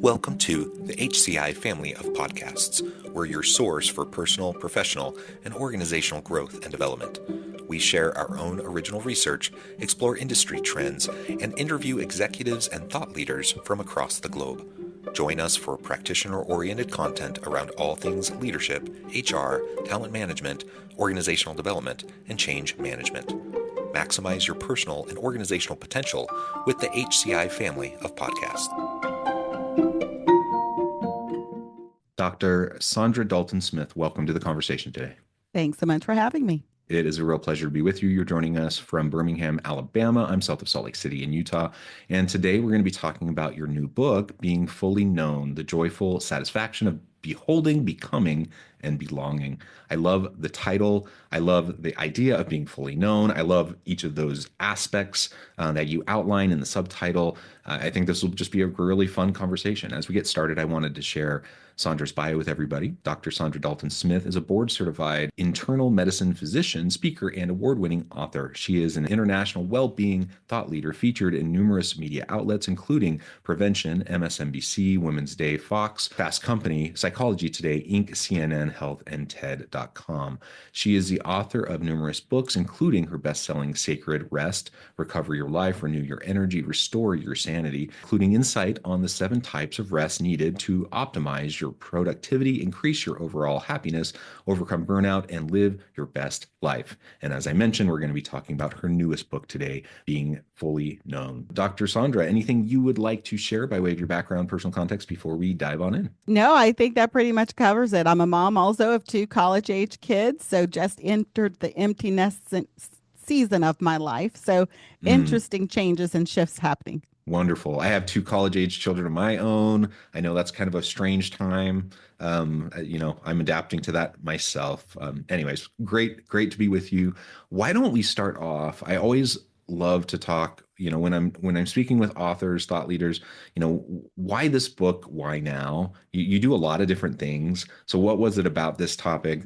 Welcome to the HCI family of podcasts. We're your source for personal, professional, and organizational growth and development. We share our own original research, explore industry trends, and interview executives and thought leaders from across the globe. Join us for practitioner-oriented content around all things leadership, HR, talent management, organizational development, and change management. Maximize your personal and organizational potential with the HCI family of podcasts. Dr. Saundra Dalton-Smith, welcome to the conversation today. Thanks so much for having me. It is a real pleasure to be with you. You're joining us from Birmingham, Alabama. I'm south of Salt Lake City in Utah. And today we're going to be talking about your new book, Being Fully Known, The Joyful Satisfaction of Beholding, Becoming, and Belonging. I love the title. I love the idea of being fully known. I love each of those aspects that you outline in the subtitle. I think this will just be a really fun conversation. As we get started, I wanted to share Saundra's bio with everybody. Dr. Saundra Dalton-Smith is a board-certified internal medicine physician, speaker, and award-winning author. She is an international well-being thought leader featured in numerous media outlets, including Prevention, MSNBC, Women's Day, Fox, Fast Company, Psychology Today, Inc., CNN, Health, and TED.com. She is the author of numerous books, including her best-selling Sacred Rest, Recover Your Life, Renew Your Energy, Restore Your Sanity, including insight on the 7 types of rest needed to optimize your productivity, increase your overall happiness, overcome burnout, and live your best life. And as I mentioned, we're going to be talking about her newest book today, Being Fully Known. Dr. Saundra, anything you would like to share by way of your background, personal context before we dive on in? No, I think that pretty much covers it. I'm a mom also of 2 college-age kids, so just entered the empty nest season of my life. So interesting changes and shifts happening. Wonderful. I have 2 college-age children of my own. I know that's kind of a strange time. I'm adapting to that myself. Anyways, great to be with you. Why don't we start off? I always love to talk, when I'm speaking with authors, thought leaders, why this book? Why now? You do a lot of different things. So what was it about this topic?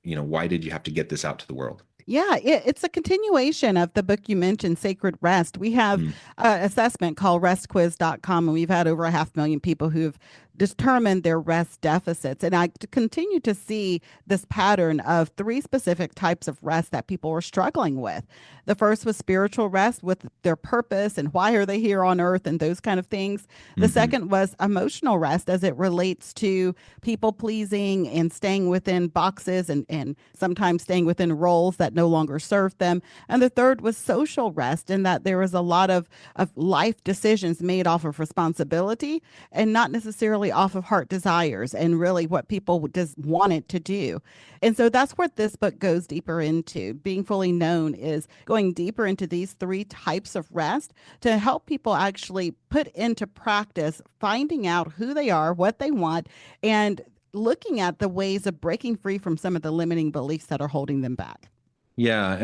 Why did you have to get this out to the world? Yeah, it's a continuation of the book you mentioned, Sacred Rest. We have an assessment called restquiz.com, and we've had over 500,000 people who've determined their rest deficits. And I continue to see this pattern of 3 specific types of rest that people were struggling with. The first was spiritual rest with their purpose and why are they here on earth and those kind of things. The second was emotional rest as it relates to people pleasing and staying within boxes and sometimes staying within roles that no longer serve them. And the third was social rest in that there was a lot of life decisions made off of responsibility and not necessarily off of heart desires and really what people just wanted to do. And so that's what this book goes deeper into. Being Fully Known is going deeper into these 3 types of rest to help people actually put into practice, finding out who they are, what they want, and looking at the ways of breaking free from some of the limiting beliefs that are holding them back. Yeah,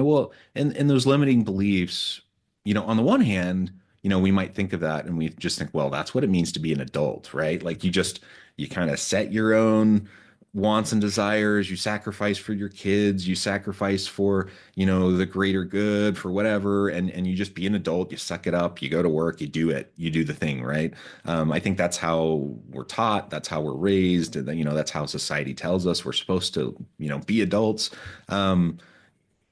and those limiting beliefs, on the one hand, we might think of that and we just think, well, that's what it means to be an adult, right? Like you kind of set your own wants and desires, you sacrifice for your kids, you sacrifice for, the greater good, for whatever, and you just be an adult, you suck it up, you go to work, you do it, you do the thing, right? I think that's how we're taught, that's how we're raised, and that's how society tells us we're supposed to, be adults.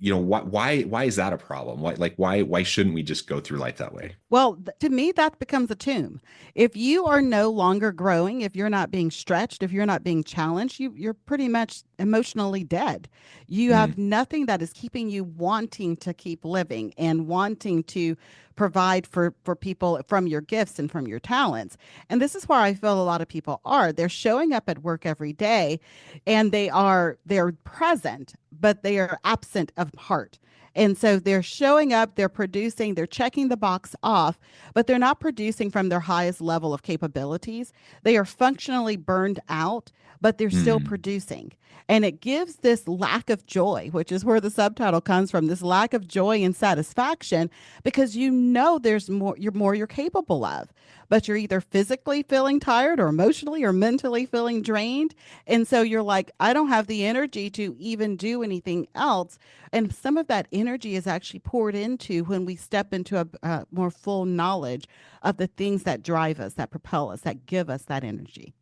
Why is that a problem? Why shouldn't we just go through life that way? Well, to me, that becomes a tomb. If you are no longer growing, if you're not being stretched, if you're not being challenged, you're pretty much emotionally dead. You have nothing that is keeping you wanting to keep living and wanting to provide for people from your gifts and from your talents. And this is where I feel a lot of people are. They're showing up at work every day and they're present, but they are absent of heart. And so they're showing up, they're producing, they're checking the box off, but they're not producing from their highest level of capabilities. They are functionally burned out, but they're still producing. And it gives this lack of joy, which is where the subtitle comes from, this lack of joy and satisfaction, because you know there's more you're capable of, but you're either physically feeling tired or emotionally or mentally feeling drained. And so you're like, I don't have the energy to even do anything else. And some of that energy is actually poured into when we step into a more full knowledge of the things that drive us, that propel us, that give us that energy.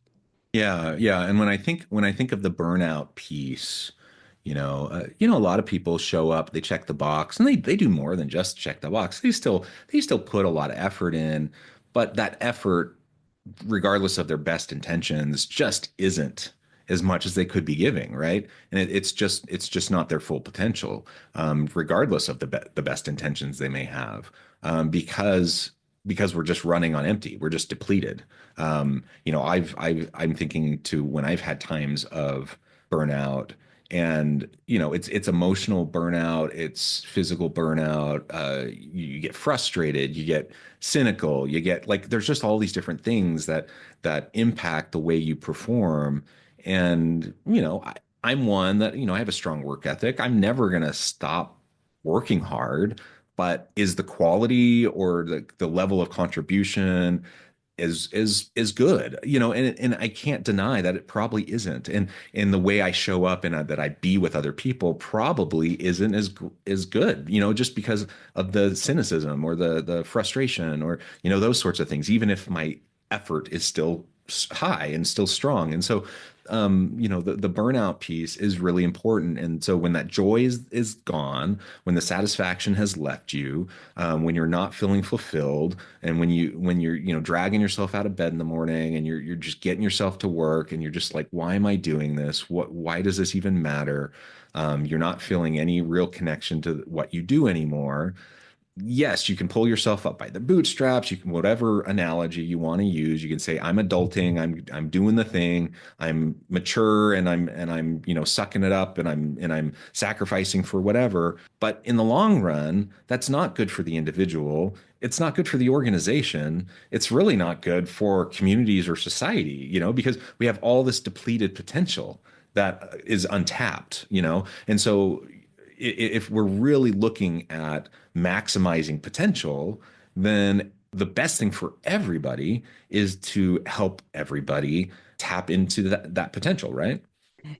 Yeah, yeah. And when I think of the burnout piece, a lot of people show up, they check the box, and they do more than just check the box. They still put a lot of effort in, but that effort, regardless of their best intentions, just isn't as much as they could be giving, right? And it's just not their full potential, regardless of the best intentions they may have, because we're just running on empty. We're just depleted. I'm thinking to when I've had times of burnout, and it's emotional burnout, it's physical burnout. You get frustrated, you get cynical, you get like there's just all these different things that impact the way you perform. And I'm one that I have a strong work ethic. I'm never gonna stop working hard, but is the quality or the level of contribution is good, and I can't deny that it probably isn't. And the way I show up and that I be with other people probably isn't as good, just because of the cynicism or the frustration, or those sorts of things, even if my effort is still high and still strong. And so the burnout piece is really important. And so when that joy is gone, when the satisfaction has left you, when you're not feeling fulfilled, and when you're dragging yourself out of bed in the morning, and you're just getting yourself to work, and you're just like, why am I doing this? Why does this even matter? You're not feeling any real connection to what you do anymore. Yes, you can pull yourself up by the bootstraps. You can, whatever analogy you want to use, you can say, I'm adulting, I'm doing the thing, I'm mature, and I'm sucking it up, and I'm sacrificing for whatever. But in the long run, that's not good for the individual. It's not good for the organization. It's really not good for communities or society, because we have all this depleted potential that is untapped, And so if we're really looking at maximizing potential, then the best thing for everybody is to help everybody tap into that potential, right?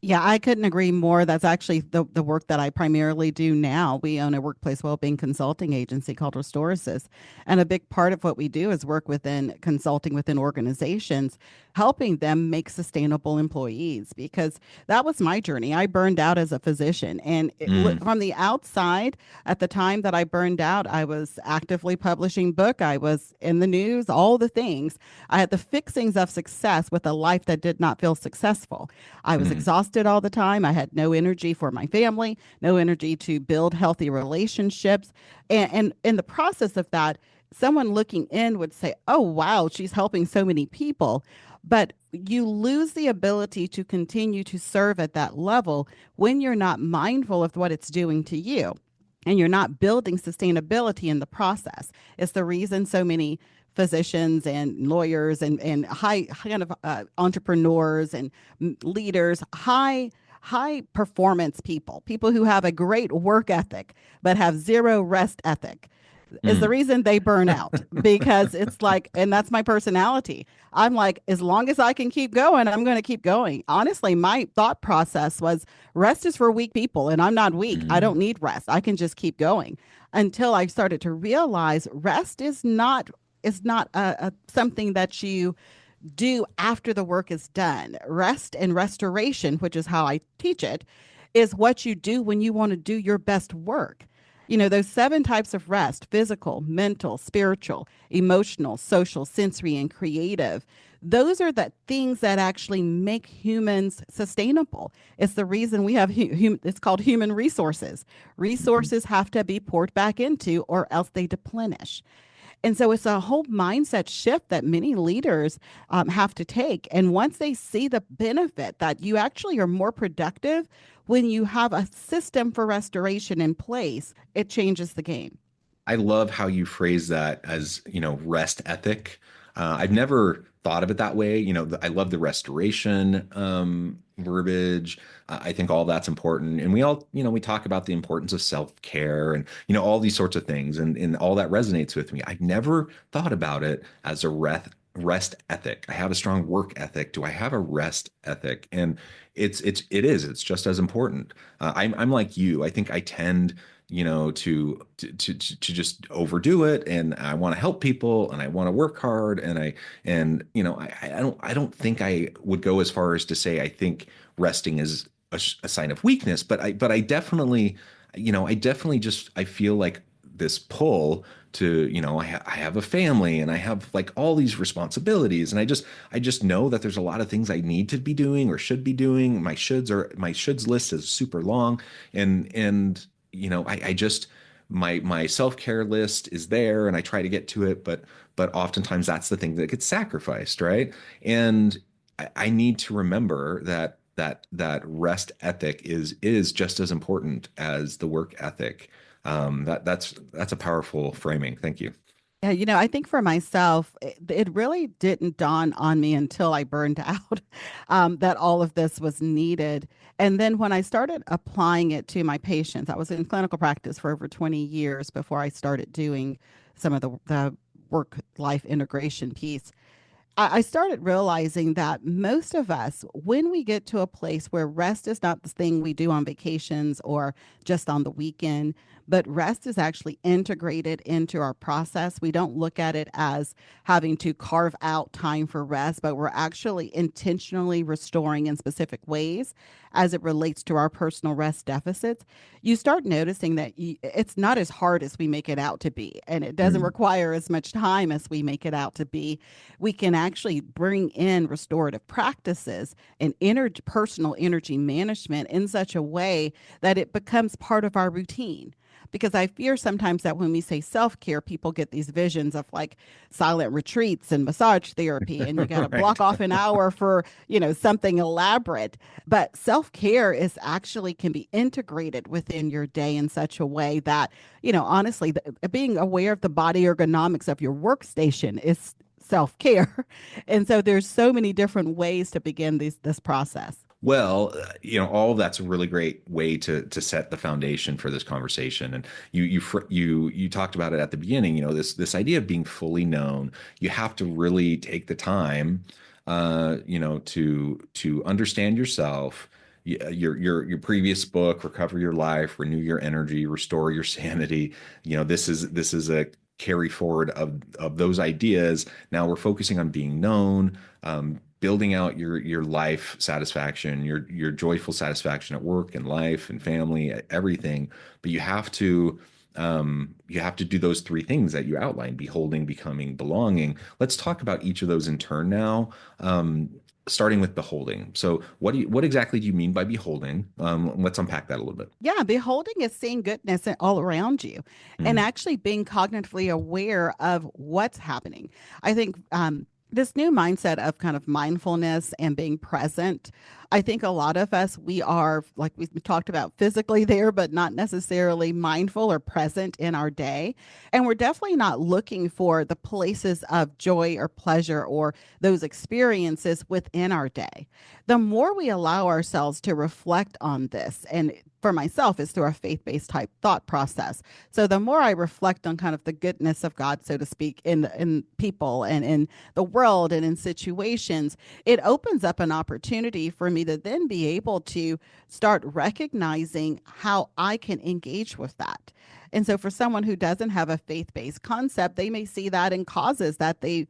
Yeah, I couldn't agree more. That's actually the work that I primarily do now. We own a workplace well-being consulting agency called Restorasis. And a big part of what we do is work within consulting within organizations, helping them make sustainable employees, because that was my journey. I burned out as a physician. And Mm, from the outside, at the time that I burned out, I was actively publishing book. I was in the news, all the things. I had the fixings of success with a life that did not feel successful. I was mm, exhausted all the time. I had no energy for my family, no energy to build healthy relationships. And in the process of that, someone looking in would say, oh, wow, she's helping so many people. But you lose the ability to continue to serve at that level when you're not mindful of what it's doing to you, and you're not building sustainability in the process. It's the reason so many physicians and lawyers and high kind of entrepreneurs and leaders, high performance people who have a great work ethic but have zero rest ethic, is the mm, reason they burn out, because it's like, and that's my personality. I'm like, as long as I can keep going, I'm going to keep going. Honestly, my thought process was rest is for weak people, and I'm not weak. I mm, don't need rest. I can just keep going, until I started to realize rest is not something that you do after the work is done. Rest and restoration, which is how I teach it, is what you do when you want to do your best work. Those seven types of rest: physical, mental, spiritual, emotional, social, sensory, and creative. Those are the things that actually make humans sustainable. It's the reason we have, it's called human resources. mm. Resources have to be poured back into, or else they deplenish. And so it's a whole mindset shift that many leaders have to take. And once they see the benefit that you actually are more productive when you have a system for restoration in place, it changes the game. I love how you phrase that as, rest ethic. I've never thought of it that way. I love the restoration, verbiage. I think all that's important. And we all, we talk about the importance of self-care and, all these sorts of things. And all that resonates with me. I've never thought about it as a rest ethic. I have a strong work ethic. Do I have a rest ethic? And it's just as important. I'm like you. I think I tend, to just overdo it, and I want to help people, and I want to work hard, and I don't think I would go as far as to say I think resting is a sign of weakness, but I definitely, I feel like this pull to, I have a family, and I have like all these responsibilities, and I just know that there's a lot of things I need to be doing or should be doing. My shoulds list is super long, and I just, my self-care list is there, and I try to get to it, but oftentimes that's the thing that gets sacrificed, right? And I need to remember that rest ethic is just as important as the work ethic. That's a powerful framing. Thank you. Yeah, I think for myself, it really didn't dawn on me until I burned out that all of this was needed. And then when I started applying it to my patients, I was in clinical practice for over 20 years before I started doing some of the work life integration piece. I started realizing that most of us, when we get to a place where rest is not the thing we do on vacations or just on the weekend, but rest is actually integrated into our process. We don't look at it as having to carve out time for rest, but we're actually intentionally restoring in specific ways as it relates to our personal rest deficits. You start noticing that it's not as hard as we make it out to be, and it doesn't Mm. require as much time as we make it out to be. We can actually bring in restorative practices and personal energy management in such a way that it becomes part of our routine. Because I fear sometimes that when we say self care, people get these visions of like silent retreats and massage therapy, and you got to block Right. off an hour for, something elaborate. But self care is actually can be integrated within your day in such a way that, honestly, being aware of the body ergonomics of your workstation is self-care. And so there's so many different ways to begin this process. Well, all of that's a really great way to set the foundation for this conversation. And you talked about it at the beginning. This idea of being fully known. You have to really take the time, to understand yourself. Your previous book, Recover Your Life, Renew Your Energy, Restore Your Sanity. This is a carry forward of those ideas. Now we're focusing on being known, building out your life satisfaction, your joyful satisfaction at work and life and family, everything. But you have to do those three things that you outlined: beholding, becoming, belonging. Let's talk about each of those in turn now. Starting with beholding. So what exactly do you mean by beholding? Let's unpack that a little bit. Yeah, beholding is seeing goodness all around you and Mm. actually being cognitively aware of what's happening. I think this new mindset of kind of mindfulness and being present, I think a lot of us, we are, like we talked about, physically there, but not necessarily mindful or present in our day. And we're definitely not looking for the places of joy or pleasure or those experiences within our day. The more we allow ourselves to reflect on this, and for myself, is through a faith based type thought process. So the more I reflect on kind of the goodness of God, so to speak, in people and in the world and in situations, it opens up an opportunity for me to then be able to start recognizing how I can engage with that. And so for someone who doesn't have a faith-based concept, they may see that in causes that they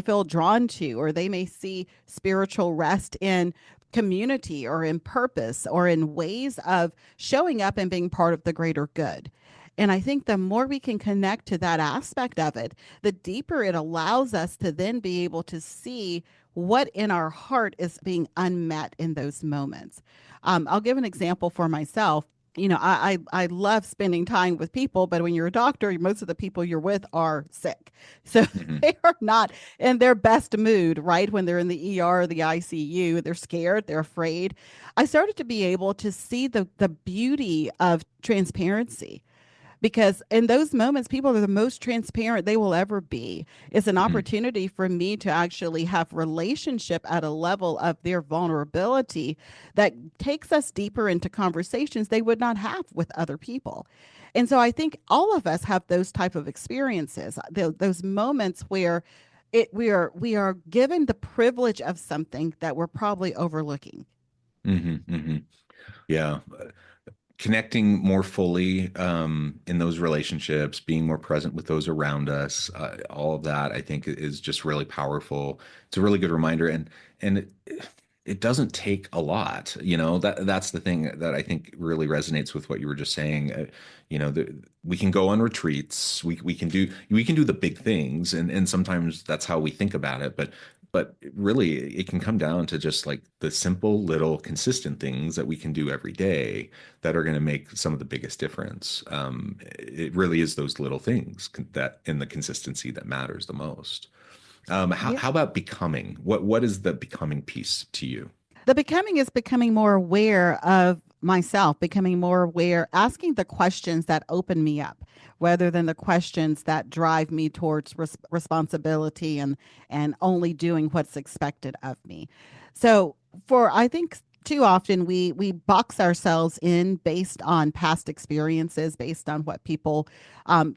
feel drawn to, or they may see spiritual rest in community or in purpose or in ways of showing up and being part of the greater good. And I think the more we can connect to that aspect of it, the deeper it allows us to then be able to see what in our heart is being unmet in those moments. I'll give an example for myself. I love spending time with people, but when you're a doctor, most of the people you're with are sick. So Mhm. they are not in their best mood, right? When they're in the ER or the ICU, they're scared, they're afraid. I started to be able to see the beauty of transparency, because in those moments, people are the most transparent they will ever be. It's an Mhm. opportunity for me to actually have relationship at a level of their vulnerability that takes us deeper into conversations they would not have with other people. And so I think all of us have those type of experiences, those moments where we are given the privilege of something that we're probably overlooking. Mhm. Mhm. Yeah. Connecting more fully in those relationships, being more present with those around us, all of that, I think, is just really powerful. It's a really good reminder, and it doesn't take a lot. That's the thing that I think really resonates with what you were just saying. We can go on retreats, we can do the big things, and sometimes that's how we think about it, but really it can come down to just like the simple little consistent things that we can do every day that are going to make some of the biggest difference. It really is those little things that in the consistency that matters the most. Yeah. How about becoming? What is the becoming piece to you? The becoming is becoming more aware of myself, becoming more aware, asking the questions that open me up, rather than the questions that drive me towards responsibility and only doing what's expected of me. So, for I think too often we box ourselves in based on past experiences, based on what people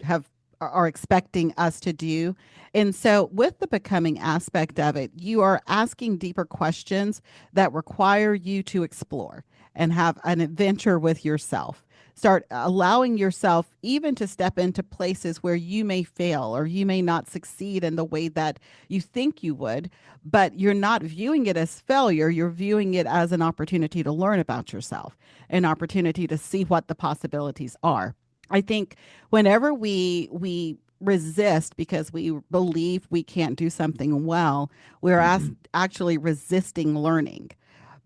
have are expecting us to do. And so, with the becoming aspect of it, you are asking deeper questions that require you to explore and have an adventure with yourself. Start allowing yourself even to step into places where you may fail or you may not succeed in the way that you think you would, but you're not viewing it as failure. You're viewing it as an opportunity to learn about yourself, an opportunity to see what the possibilities are. I think whenever we resist because we believe we can't do something well, we're Hmm. actually resisting learning.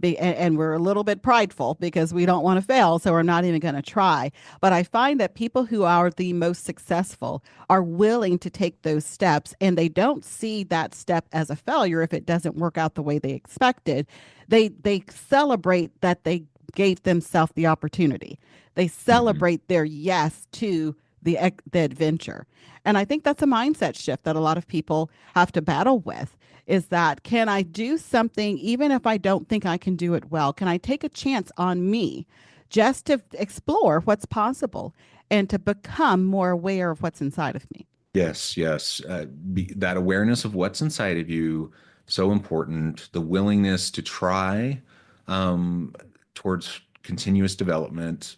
And we're a little bit prideful because we don't want to fail, so we're not even going to try. But I find that people who are the most successful are willing to take those steps, and they don't see that step as a failure if it doesn't work out the way they expected. They celebrate that they gave themselves the opportunity. They Hmm. celebrate their yes to the adventure. And I think that's a mindset shift that a lot of people have to battle with, is that can I do something even if I don't think I can do it well? Can I take a chance on me just to explore what's possible and to become more aware of what's inside of me? Yes, yes. That awareness of what's inside of you, so important. The willingness to try um, towards continuous development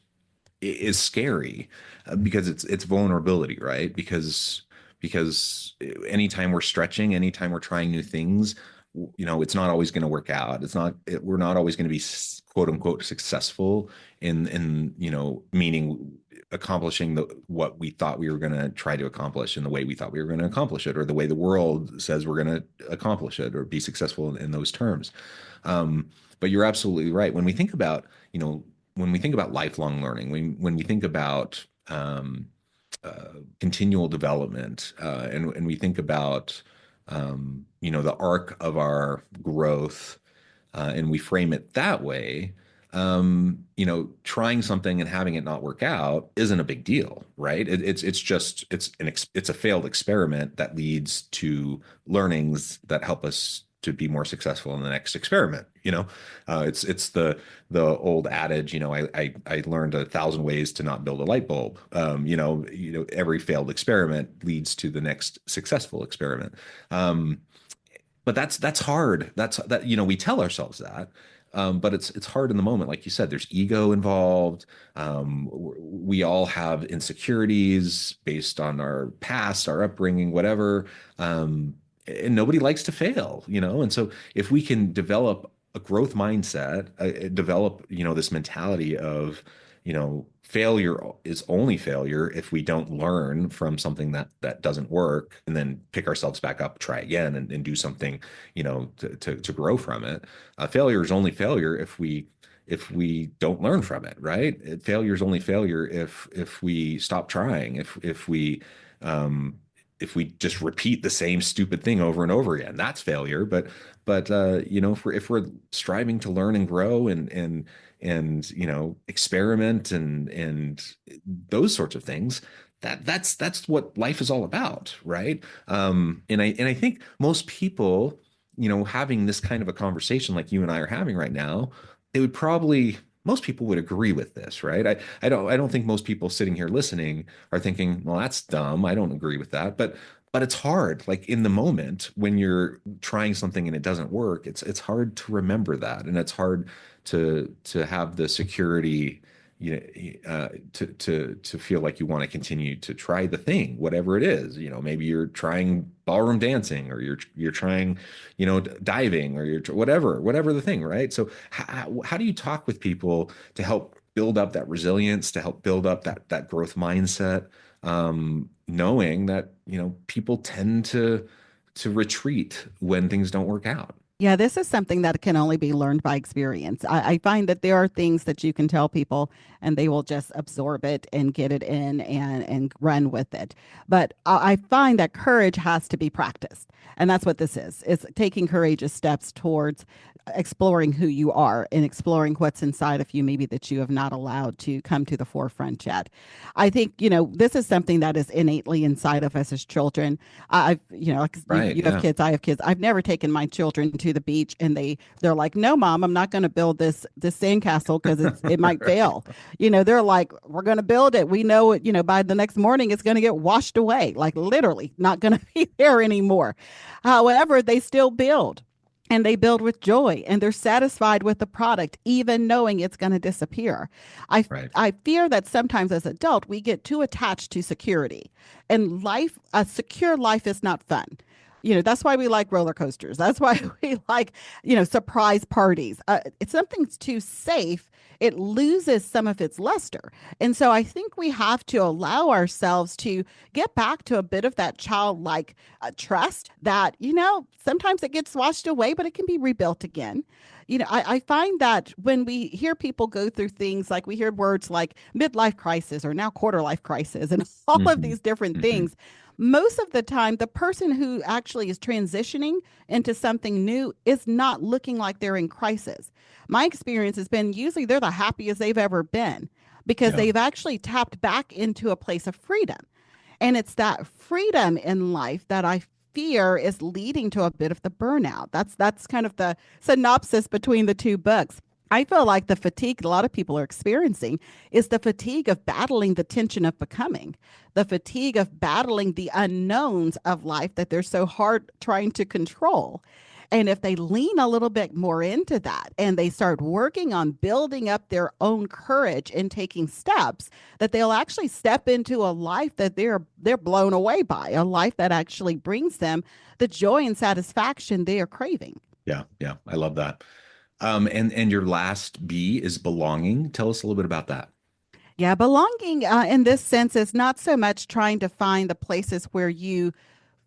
is scary because it's vulnerability, right? Because anytime we're stretching, anytime we're trying new things, it's not always going to work out. We're not always going to be quote unquote successful in meaning accomplishing what we thought we were going to try to accomplish in the way we thought we were going to accomplish it, or the way the world says we're going to accomplish it or be successful in those terms. But you're absolutely right. When we think about lifelong learning, when we think about continual development, and we think about the arc of our growth, and we frame it that way, trying something and having it not work out isn't a big deal, right? It's just it's a failed experiment that leads to learnings that help us to be more successful in the next experiment. It's the old adage. I learned 1,000 ways to not build a light bulb. Every failed experiment leads to the next successful experiment. But that's hard. We tell ourselves that, but it's hard in the moment. Like you said, there's ego involved. We all have insecurities based on our past, our upbringing, whatever. And nobody likes to fail, And so if we can develop a growth mindset, develop this mentality of failure is only failure if we don't learn from something that doesn't work, and then pick ourselves back up, try again, and do something to grow from it. Failure is only failure if we don't learn from it, right? Failure is only failure if we stop trying, if we um if we just repeat the same stupid thing over and over again, that's failure. But you know, if we're striving to learn and grow and you know, experiment and those sorts of things, that's what life is all about, right? And I think most people, you know, having this kind of a conversation like you and I are having right now, they would probably most people would agree with this, right? I don't think most people sitting here listening are thinking, well, that's dumb. I don't agree with that. But it's hard. Like in the moment when you're trying something and it doesn't work, it's hard to remember that. And it's hard to have the security, you know, to feel like you want to continue to try the thing, whatever it is. You know, maybe you're trying ballroom dancing, or you're trying, you know, diving, or you're whatever the thing, right? So how do you talk with people to help build up that resilience, to help build up that growth mindset, knowing that, you know, people tend to retreat when things don't work out? Yeah, this is something that can only be learned by experience. I find that there are things that you can tell people and they will just absorb it and get it in and run with it. But I find that courage has to be practiced. And that's what this is taking courageous steps towards exploring who you are and exploring what's inside of you, maybe that you have not allowed to come to the forefront yet. I think, you know, this is something that is innately inside of us as children. I've, you know, like Right. you have Yeah. kids, I have kids. I've never taken my children to the beach and they're like, no, mom, I'm not going to build this sandcastle because it might Right. fail. You know, they're like, we're going to build it. We know it, you know, by the next morning it's going to get washed away, like literally not going to be there anymore. However, they still build and they build with joy and they're satisfied with the product even knowing it's going to disappear. i Right. I fear that sometimes as adult we get too attached to security, and life, a secure life, is not fun. You know, that's why we like roller coasters. That's why we like, you know, surprise parties. If something's too safe, it loses some of its luster. And so I think we have to allow ourselves to get back to a bit of that childlike trust that, you know, sometimes it gets washed away, but it can be rebuilt again. You know, I find that when we hear people go through things, like we hear words like midlife crisis or now quarter life crisis and all of Hmm. these different Hmm. things, most of the time, the person who actually is transitioning into something new is not looking like they're in crisis. My experience has been usually they're the happiest they've ever been because Yeah. they've actually tapped back into a place of freedom. And it's that freedom in life that I fear is leading to a bit of the burnout. That's kind of the synopsis between the two books. I feel like the fatigue a lot of people are experiencing is the fatigue of battling the tension of becoming, the fatigue of battling the unknowns of life that they're so hard trying to control. And if they lean a little bit more into that and they start working on building up their own courage and taking steps, that they'll actually step into a life that they're blown away by, a life that actually brings them the joy and satisfaction they are craving. Yeah. Yeah. I love that. And your last B is belonging. Tell us a little bit about that. Yeah, belonging in this sense is not so much trying to find the places where you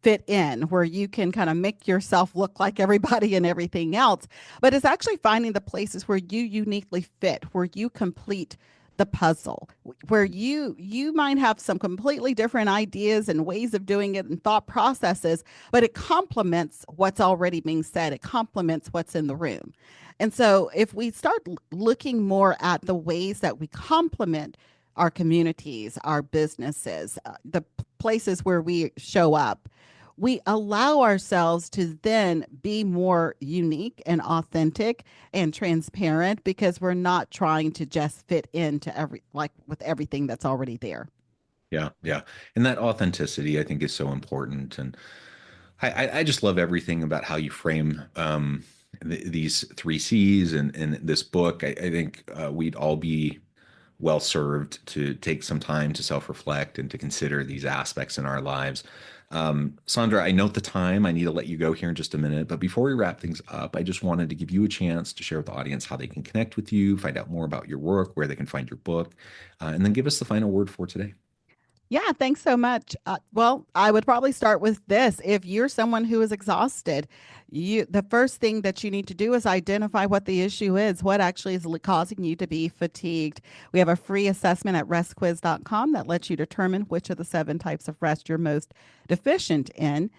fit in, where you can kind of make yourself look like everybody and everything else, but it's actually finding the places where you uniquely fit, where you complete the puzzle, where you might have some completely different ideas and ways of doing it and thought processes, but it complements what's already being said. It complements what's in the room. And so if we start looking more at the ways that we complement our communities, our businesses, the places where we show up, we allow ourselves to then be more unique and authentic and transparent because we're not trying to just fit into every like with everything that's already there. Yeah. Yeah. And that authenticity, I think, is so important. And I just love everything about how you frame these three C's and this book. I think we'd all be well served to take some time to self-reflect and to consider these aspects in our lives. Saundra, I note the time. I need to let you go here in just a minute. But before we wrap things up, I just wanted to give you a chance to share with the audience how they can connect with you, find out more about your work, where they can find your book, and then give us the final word for today. Yeah, thanks so much. Well, I would probably start with this. If you're someone who is exhausted, the first thing that you need to do is identify what the issue is, what actually is causing you to be fatigued. We have a free assessment at restquiz.com that lets you determine which of the 7 types of rest you're most deficient in.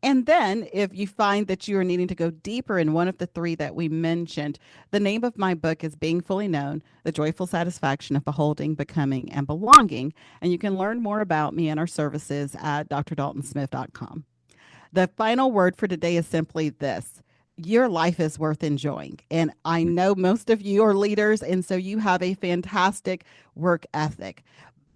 And then, if you find that you are needing to go deeper in one of the 3 that we mentioned, the name of my book is Being Fully Known: The Joyful Satisfaction of Beholding, Becoming, and Belonging. And you can learn more about me and our services at drdaltonsmith.com. The final word for today is simply this: your life is worth enjoying. And I know most of you are leaders, and so you have a fantastic work ethic.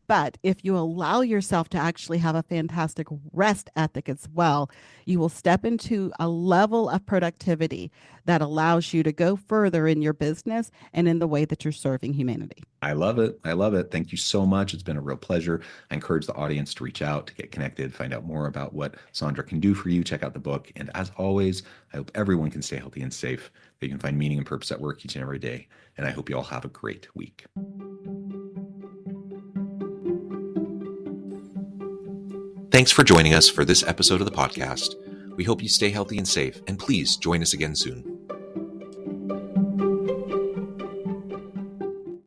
But if you allow yourself to actually have a fantastic rest ethic as well, you will step into a level of productivity that allows you to go further in your business and in the way that you're serving humanity. I love it. I love it. Thank you so much. It's been a real pleasure. I encourage the audience to reach out, to get connected, find out more about what Saundra can do for you. Check out the book. And as always, I hope everyone can stay healthy and safe. They can find meaning and purpose at work each and every day. And I hope you all have a great week. Thanks for joining us for this episode of the podcast. We hope you stay healthy and safe, and please join us again soon.